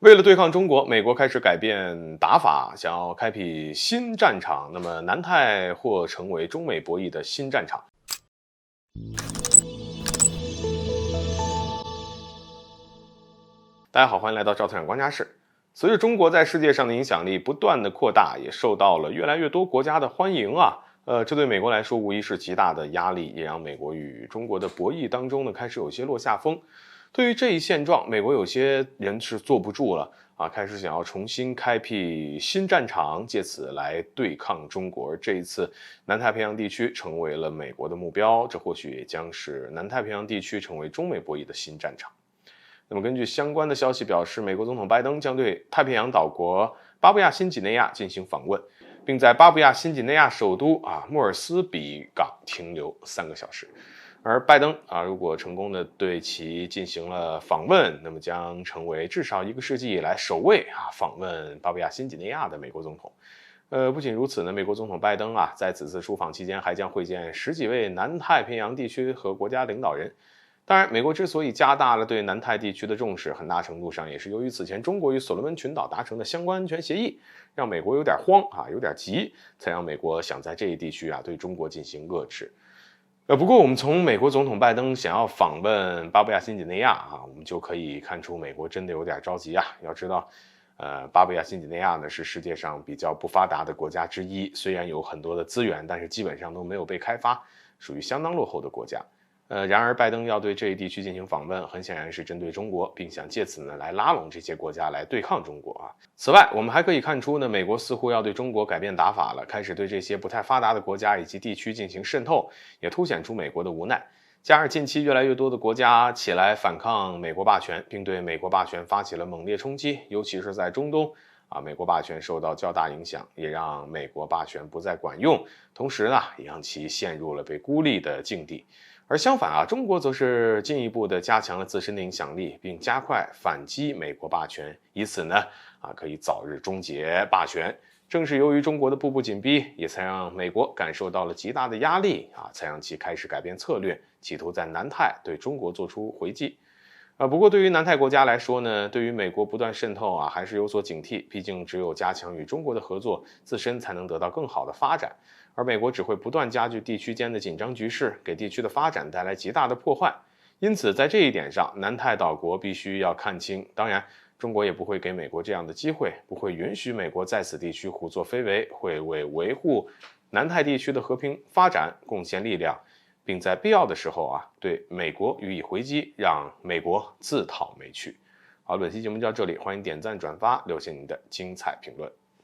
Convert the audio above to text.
为了对抗中国，美国开始改变打法，想要开辟新战场。那么，南太或成为中美博弈的新战场。大家好，欢迎来到赵特产观察室。随着中国在世界上的影响力不断的扩大，也受到了越来越多国家的欢迎啊。这对美国来说无疑是极大的压力，也让美国与中国的博弈当中呢开始有些落下风。对于这一现状，美国有些人是坐不住了啊，开始想要重新开辟新战场，借此来对抗中国。而这一次，南太平洋地区成为了美国的目标，这或许也将是南太平洋地区成为中美博弈的新战场。那么，根据相关的消息表示，美国总统拜登将对太平洋岛国巴布亚新几内亚进行访问，并在巴布亚新几内亚首都莫尔斯比港停留3个小时。而拜登如果成功的对其进行了访问，那么将成为至少1个世纪以来首位访问巴布亚新几内亚的美国总统。不仅如此呢，美国总统拜登在此次出访期间还将会见10几位南太平洋地区和国家领导人。当然，美国之所以加大了对南太地区的重视，很大程度上也是由于此前中国与所罗门群岛达成的相关安全协议，让美国有点慌有点急，才让美国想在这一地区对中国进行遏制。不过我们从美国总统拜登想要访问巴布亚新几内亚我们就可以看出美国真的有点着急要知道，巴布亚新几内亚呢是世界上比较不发达的国家之一，虽然有很多的资源，但是基本上都没有被开发，属于相当落后的国家。然而拜登要对这一地区进行访问，很显然是针对中国，并想借此呢来拉拢这些国家来对抗中国此外，我们还可以看出呢，美国似乎要对中国改变打法了，开始对这些不太发达的国家以及地区进行渗透，也凸显出美国的无奈。加上近期越来越多的国家起来反抗美国霸权，并对美国霸权发起了猛烈冲击，尤其是在中东美国霸权受到较大影响，也让美国霸权不再管用，同时呢，也让其陷入了被孤立的境地。而相反中国则是进一步的加强了自身的影响力，并加快反击美国霸权，以此呢可以早日终结霸权。正是由于中国的步步紧逼，也才让美国感受到了极大的压力才让其开始改变策略，企图在南太对中国做出回击。不过对于南太国家来说呢，对于美国不断渗透还是有所警惕，毕竟只有加强与中国的合作，自身才能得到更好的发展，而美国只会不断加剧地区间的紧张局势，给地区的发展带来极大的破坏。因此在这一点上，南太岛国必须要看清，当然中国也不会给美国这样的机会，不会允许美国在此地区胡作非为，会为维护南太地区的和平发展贡献力量，并在必要的时候对美国予以回击，让美国自讨没趣。好，本期节目就到这里，欢迎点赞转发，留下您的精彩评论。